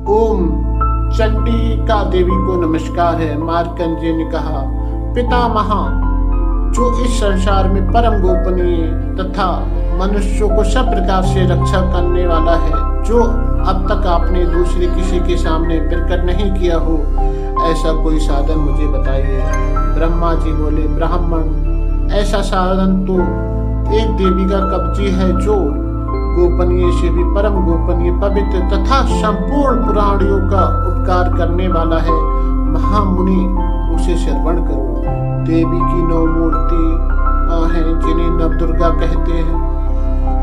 ओम चंडिका देवी को नमस्कार है। मार्कंडेय ने कहा, पितामहा, जो इस संसार में परम गोपनीय तथा मनुष्यों को सब प्रकार से रक्षा करने वाला है, जो अब तक आपने दूसरे किसी के सामने प्रकट नहीं किया हो, ऐसा कोई साधन मुझे बताइए। ब्रह्मा जी बोले, ब्राह्मण, ऐसा साधन तो एक देवी का कब्जी है, जो गोपनीय से भी परम गोपनीय, पवित्र तथा संपूर्ण पुराणियों का उपकार करने वाला है। महामुनि, उसे श्रवण करो। देवी की 9 मूर्ति हैं, जिन्हें नवदुर्गा कहते हैं।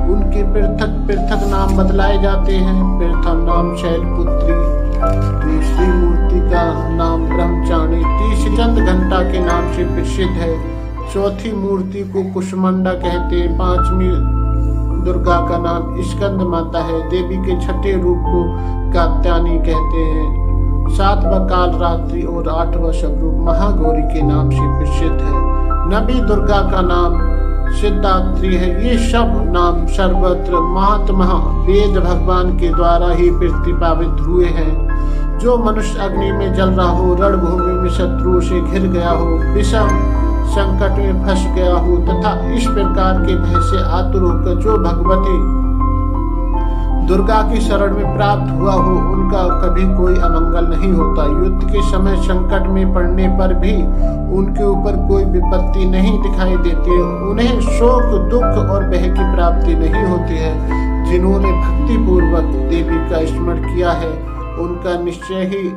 उनके पृथक पृथक नाम बदलाए जाते हैं। प्रथम नाम शैलपुत्री, दूसरी मूर्ति का नाम ब्रह्मचारिणी, तीसरी चंद्रघंटा के नाम से प्रसिद्ध है, चौथी मूर्ति को कुष्मांडा कहते हैं, पांचवी दुर्गा का नाम स्कंद माता है, देवी के छठे रूप को कात्यायनी कहते हैं, 7वां काल रात्रि और 8वां स्वरूप महागौरी के नाम से प्रसिद्ध है, नवी दुर्गा का नाम सिद्धात्री है। ये सब नाम सर्वत्र महात्मा वेद भगवान के द्वारा ही प्रतिपादित हुए हैं। जो मनुष्य अग्नि में जल रहा हो, रणभूमि में शत्रुओं से घिर गया हो, विषम संकट में फंस गया हो तथा इस प्रकार के भय से आतुर होकर जो भगवती दुर्गा की शरण में प्राप्त हुआ हो, उनका कभी कोई अमंगल नहीं होता। युद्ध के समय संकट में पड़ने पर भी उनके ऊपर कोई विपत्ति नहीं दिखाई देती, उन्हें शोक, दुख और भय की प्राप्ति नहीं होती है। जिन्होंने भक्ति पूर्वक देवी का स्मरण किया है, उनका निश्चय ही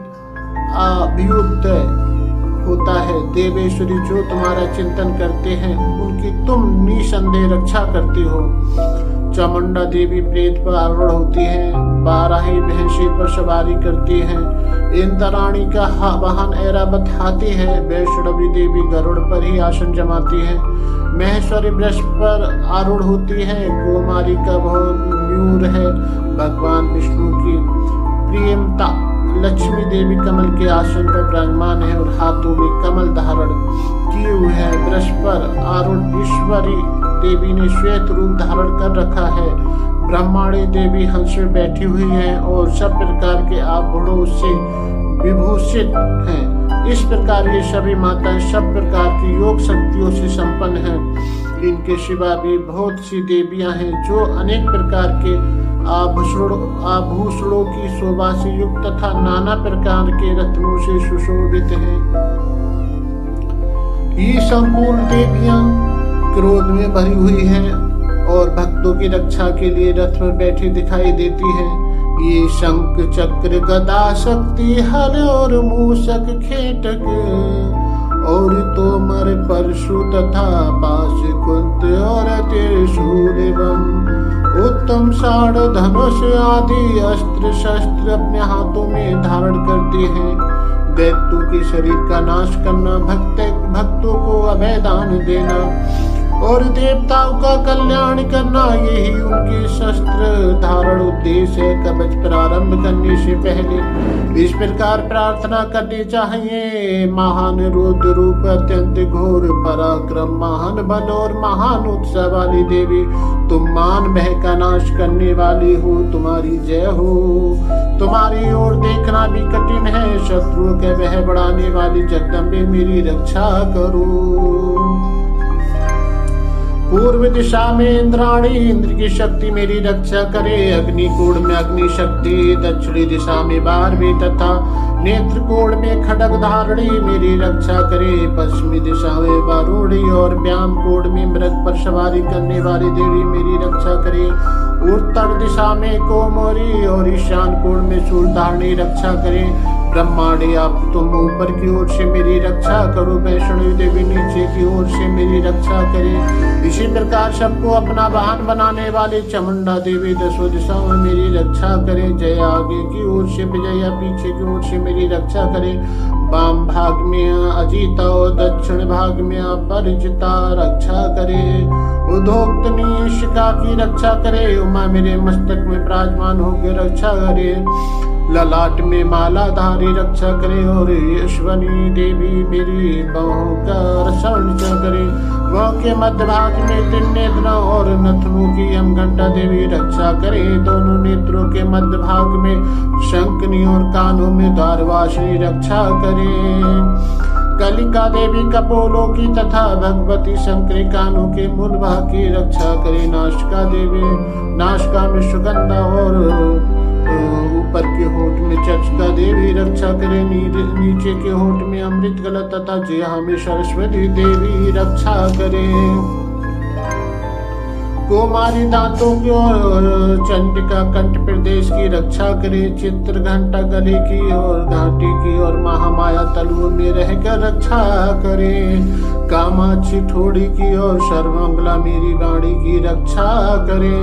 अभ्युदय होता है। देवेश्वरी, जो तुम्हारा चिंतन करते हैं, उनकी तुम निसंदेह रक्षा करती हो। चामुंडा देवी प्रेत पर आरूढ़ होती है, 12 ही भैंसी पर सवारी करती है। इंद्राणी का वाहन ऐरावत हाथी है। वैष्णवी देवी गरुड़ पर ही आसन जमाती है। महेश्वरी वृष पर आरूढ़ होती है। कुमारी का मयूर है। भगवान विष्णु की प्रियमता लक्ष्मी देवी कमल के आसन पर विराजमान है और हाथों में कमल धारण किए हुए है। वृष पर आरूढ़ ईश्वरी देवी ने श्वेत रूप धारण कर रखा है। ब्रह्माणी देवी हंस में बैठी हुई है और सब प्रकार के आभूषणों से विभूषित हैं। इस प्रकार ये सभी माताएं सब प्रकार की योग शक्तियों से संपन्न हैं। इनके सिवा भी बहुत सी देवियां हैं, जो अनेक प्रकार के आभूषणों की शोभा से युक्त तथा नाना प्रकार के रत्नों से सुशोभित हैं। ये संपूर्ण देवियां क्रोध में भरी हुई हैं और भक्तों की रक्षा के लिए रथ पर बैठी दिखाई देती हैं। ये शंख, चक्र, गदा, शक्ति, हल और मूषक, खेटक और तोमर, परशु तथा पाश, कुंत और त्रिशूल एवं उत्तम साड़, धनुष आदि अस्त्र शस्त्र अपने हाथों में धारण करते हैं। दैत्यों के शरीर का नाश करना, भक्तों को अभय दान देना और देवताओं का कल्याण करना, यही उनके शस्त्र धारण उद्देश्य है। कवच प्रारंभ करने से पहले इस प्रकार प्रार्थना करनी चाहिए। महान रुद्र रूप, अत्यंत घोर पराक्रम, महान बल और महान उत्साह वाली देवी, तुम मान भय का नाश करने वाली हो, तुम्हारी जय हो। तुम्हारी ओर देखना भी कठिन है, शत्रुओं के भय बढ़ाने वाली जगदम्बे, मेरी रक्षा करो। पूर्व दिशा में इंद्राणी, इंद्र की शक्ति मेरी रक्षा करे। अग्निकोण में अग्नि शक्ति, दक्षिणी दिशा में बारहवीं तथा नेत्रकोण में खड्ग धारणी मेरी रक्षा करे। पश्चिमी दिशा में वरुणी और व्याम कोण में मृग पर सवारी करने वाली देवी मेरी रक्षा करे। उत्तर दिशा में कोमोरी और ईशान कोण में शूलधारणी रक्षा करे। ब्रह्मांडी, आप तुम ऊपर की ओर से मेरी रक्षा करो। वैष्णवी देवी नीचे की ओर से मेरी रक्षा करे। इसी प्रकार सबको अपना वाहन बनाने वाली चामुंडा देवी दसों दिशाओं में मेरी रक्षा करे। जय आगे की ओर से विजया, पीछे की ओर से मेरी रक्षा करे। वाम भाग में अजिता और दक्षिण भाग में अपरिचिता रक्षा करे। उदोक्तनी शिखा की रक्षा करे। उमा मेरे मस्तक में विराजमान होकर रक्षा करे। ललाट में मालाधारी रक्षा करे और यशवनी देवी मेरी बाहों का रक्षण करे। बाहों के मध्य भाग में तीन नेत्र और नथनों की यमघंटा देवी रक्षा करे। दोनों नेत्रों के मध्य भाग में शंख शंखनी और कानों में द्वारवासिनी रक्षा करे। कलिका देवी कपोलों की तथा भगवती शंकरी कानों के मूल भाग की रक्षा करे। नाशिका देवी नाशिका में सुगंधा और ऊपर के होठ में चक्षका देवी रक्षा करे। नीचे के होठ में अमृत गला तथा जिह्वा में सरस्वती देवी रक्षा करे। कुमारी दांतों की और चंडिका कंठ प्रदेश की रक्षा करे। चित्र घंटा गले की और घाटी की और महामाया तलुओं में रहकर रक्षा करे। कामाक्षी ठोड़ी की और सर्वमंगला मेरी वाणी की रक्षा करे।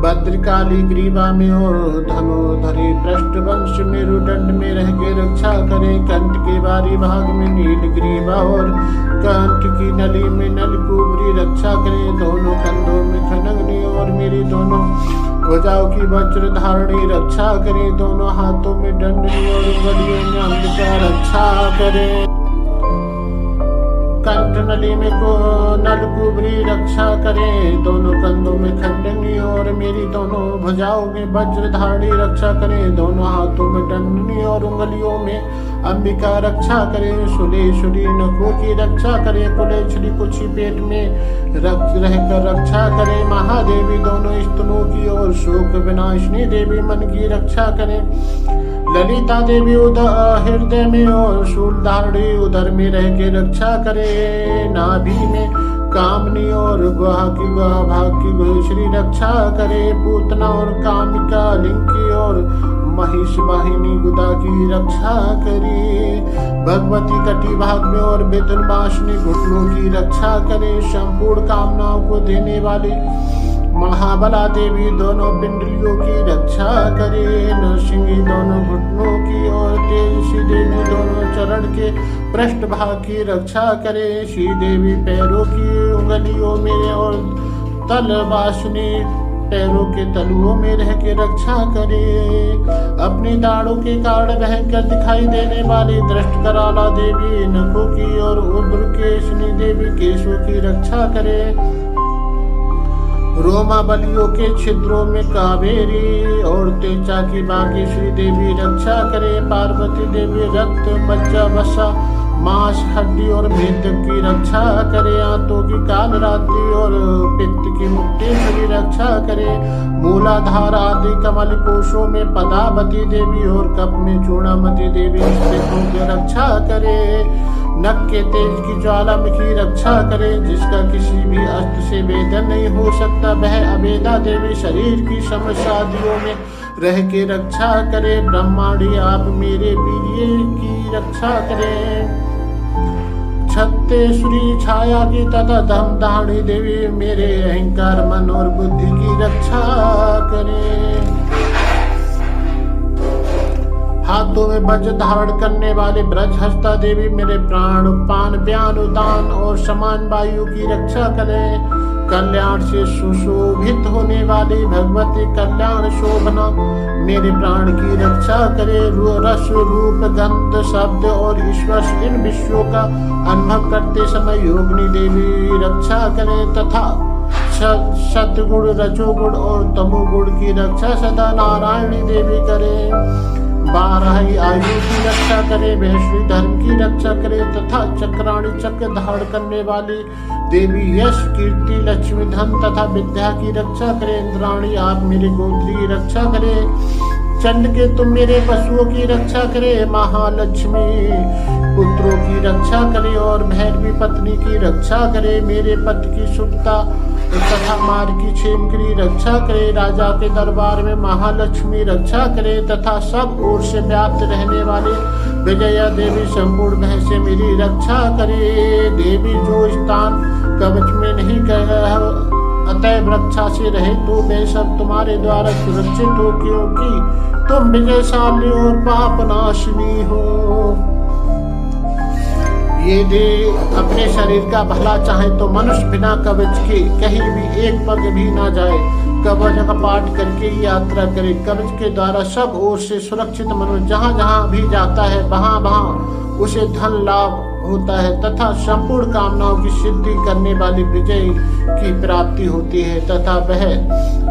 भद्रकाली ग्रीवा में और धनुधरी पृष्ठवंश मेरुदंड में रह के रक्षा करे। कंठ के बारी भाग में नील ग्रीवा और कंठ की नली में नलकुबरी रक्षा करे। दोनों कंधों में खनगनी और मेरी दोनों भुजाओं की वज्र धारणी रक्षा करे। दोनों हाथों में दंडनी और उंगलियों में अंबिका रक्षा करे। कंठ नली में को नलकुबरी रक्षा करे। दोनों कंधों में खंडनी और मेरी दोनों भुजाओं में वज्र धारणी रक्षा करे। दोनों हाथों में दंडनी और उंगलियों में अंबिका रक्षा करे। सुलेश्वरी नखों की रक्षा करे। कुलेश्वरी कुछ पेट में रहकर रक्षा करे। महादेवी दोनों स्तनों की और शोक विनाशिनी देवी मन की रक्षा करे। ललिता देवी हृदय में और शूल धारणी उदर में रह के रक्षा करे। नाभि में कामनी और भाग की घोषरी रक्षा करे। पूतना और कामिका लिंकी और महिष वाहिनी गुदा की रक्षा करे। भगवती कटी भाग में और बेतन बाशनी घुटनों की रक्षा करे। संपूर्ण कामनाओं को देने वाली महाबला देवी दोनों पिंडलियों की रक्षा करे। नरसिंही दोनों घुटनों की और तेजसी देवी दोनों चरण के पृष्ठ भाग की रक्षा करे। श्री देवी पैरों की उंगलियों में और तलवासनी पैरों के तलुओं में रह के रक्षा करे। अपनी दाढ़ों के कारण रहकर दिखाई देने वाली दृष्ट कराला देवी नखों की और उग्रकेशनी देवी केशों की रक्षा करे। रोमा बलियों के छिद्रों में कावेरी और तेजा की बागेश्वरी देवी रक्षा करे। पार्वती देवी रक्त मज्जा वसा मांस हड्डी और मेढक की रक्षा करे। आंतों की काल रात्रि और पित्त की मुक्तेश्वरी रक्षा करे। मूलाधार आदि कमल कोशों में पदावती देवी और कप में चूड़ामती देवी स्थितों की रक्षा करे। नक के तेज की ज्वालामुखी रक्षा करे। जिसका किसी भी अस्त्र से वेदन नहीं हो सकता वह अवेदा देवी शरीर की समस्यादियों में रह के रक्षा करे। ब्रह्मांडी आप मेरे वीर्य की रक्षा करें। छत्तेश्वरी छाया की तथा धमधारणी देवी मेरे अहंकार मन और बुद्धि की रक्षा करें। हाथों में वज्र धारण करने वाले ब्रज हस्ता देवी मेरे प्राण पान व्यान उदान और समान वायु की रक्षा करें। कल्याण से सुशोभित होने वाली भगवती कल्याण शोभना मेरे प्राण की रक्षा करे। रस रूप गंध शब्द और ईश्वर इन विषयों का अनुभव करते समय योगिनी देवी रक्षा करे तथा सतगुण रजोगुण और तमोगुण की रक्षा सदा नारायणी देवी करे। 12 आयु की रक्षा करे। वैश्वी धर्म की रक्षा करे तथा चक्राणी चक्र धारण करने वाली देवी यश कीर्ति लक्ष्मी धन तथा विद्या की रक्षा करे। इंद्राणी आप मेरे गोत्री की रक्षा करे। चंड के तुम मेरे पशुओं की रक्षा करे। महालक्ष्मी पुत्रों की रक्षा करे और भैरवी पत्नी की रक्षा करे। मेरे पति की शुभता तथा मार की क्षेम की रक्षा करे। राजा के दरबार में महालक्ष्मी रक्षा करे तथा सब ओर से व्याप्त रहने वाली विजया देवी संपूर्ण भय से मेरी रक्षा करे। देवी जो स्थान कवच में नहीं गया अतएव रक्षा से रहे तो वे सब तुम्हारे द्वारा सुरक्षित हो, क्योंकि तुम विजयशाली और पाप नाशिनी हो। यदि अपने शरीर का भला चाहे तो मनुष्य बिना कवच के कहीं भी एक पग भी ना जाए। कवच का पाठ करके ही यात्रा करे। कवच के द्वारा सब ओर से सुरक्षित मनुष्य जहाँ जहाँ भी जाता है वहाँ वहाँ उसे धन लाभ होता है तथा संपूर्ण कामनाओं की सिद्धि करने वाली विजय की प्राप्ति होती है तथा वह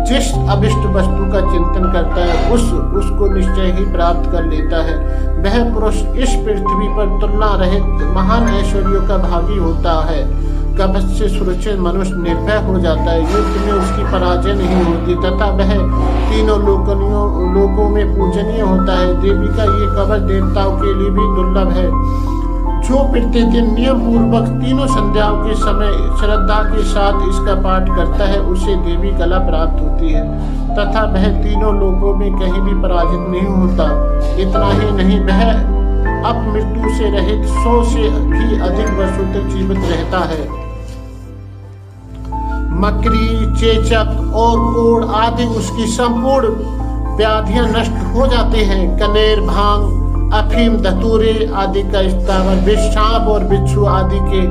जिस अभिष्ट वस्तु का चिंतन करता है उसको निश्चय ही प्राप्त कर लेता है। वह पुरुष इस पृथ्वी पर तुलना रहित महान ऐश्वर्यों का भागी होता है। कवच से सुरक्षित मनुष्य निर्भय हो जाता है, युद्ध में उसकी पराजय नहीं होती तथा वह तीनों लोकों में पूजनीय होता है। देवी का ये कवच देवताओं के लिए भी दुर्लभ है। जो प्रतिदिन नियम पूर्वक तीनों संध्याओं के समय श्रद्धा के साथ इसका पाठ करता है उसे देवी कला प्राप्त होती है तथा वह तीनों लोकों में कहीं भी पराजित नहीं होता। इतना ही नहीं, वह अपमृत्यु से रहित 100 से भी अधिक वर्षों तक जीवित रहता है। मकड़ी, चेचक और कोढ़ आदि उसकी संपूर्ण व्याधियां नष्ट हो जाते हैं। कनेर, भांग, अफीम, धतूरे आदि का स्थावर विष, सांप और बिच्छू आदि के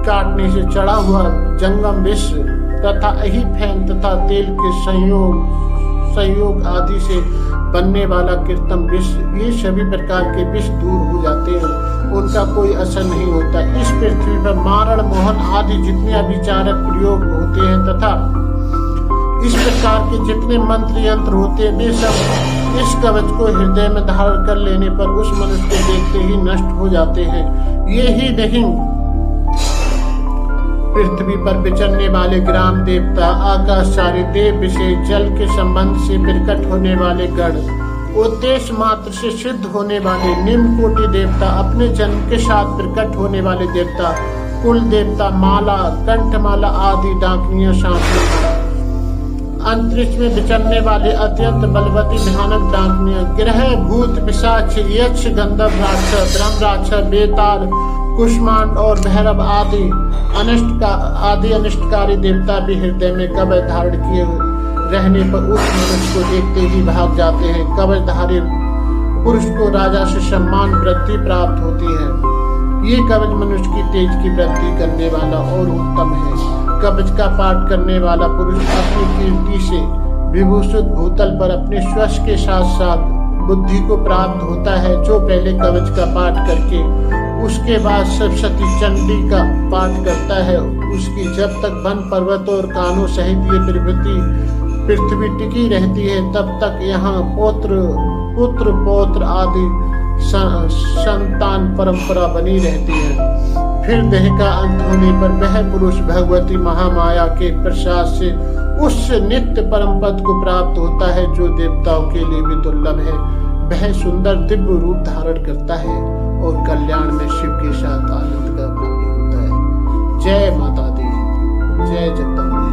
काटने से चढ़ा हुआ जंगम विष तथा अहिफेन तथा तेल के संयोग आदि से बनने वाला कृत्रिम विष, ये सभी प्रकार के विष दूर हो जाते हैं, उनका कोई असर नहीं होता। इस पृथ्वी पर मारण, मोहन आदि जितने अभिचारक प्रयोग होते हैं तथा इस प्रकार के जितने मंत्र यंत्र होते हैं वे सब इस कवच को हृदय में धारण कर लेने पर उस मनुष्य को देखते ही नष्ट हो जाते हैं। ये ही नहीं, पृथ्वी पर विचरने वाले ग्राम देवता, आकाशचारी देव विशेष, जल के संबंध से प्रकट होने वाले गण, उद्देश्य मात्र से सिद्ध होने वाले निम्न कोटि देवता, अपने जन्म के साथ प्रकट होने वाले देवता, कुल देवता, माला, कंठमाला आदि डाकनियां शांति, अंतरिक्ष में विचरने वाले अत्यंत बलवती भयानक डाकनियां, ग्रह, भूत, पिशाच, यक्ष, गंधर्व, राक्षस, ब्रह्म राक्षस, बेताल, कुष्मांड और भैरव आदि अनिष्टकारी देवता भी हृदय में कवच धारण किए रहने पर उस मनुष्य को देखते ही भाग जाते हैं। कवचधारी पुरुष को राजा से सम्मान वृद्धि प्राप्त होती है। ये कवच मनुष्य की तेज की वृद्धि करने वाला और उत्तम है। कवच का पाठ करने वाला पुरुष अपनी कीर्ति से विभूषित भूतल पर अपने श्वास के साथ साथ बुद्धि को प्राप्त होता है। जो पहले कवच का पाठ करके उसके बाद सरस्वती चंडी का पाठ करता है, उसकी जब तक वन, पर्वत और कानों सहित ये पृथ्वी टिकी रहती है तब तक यहाँ पुत्र पौत्र आदि संतान परंपरा बनी रहती है। फिर देह का अंत होने पर वह पुरुष भगवती महामाया के प्रसाद से उस नित्य परम पद को प्राप्त होता है जो देवताओं के लिए भी दुर्लभ है। वह सुंदर दिव्य रूप धारण करता है और कल्याण में शिव के साथ आनंद का भागी होता है। जय माता दी, जय जगदम्बा।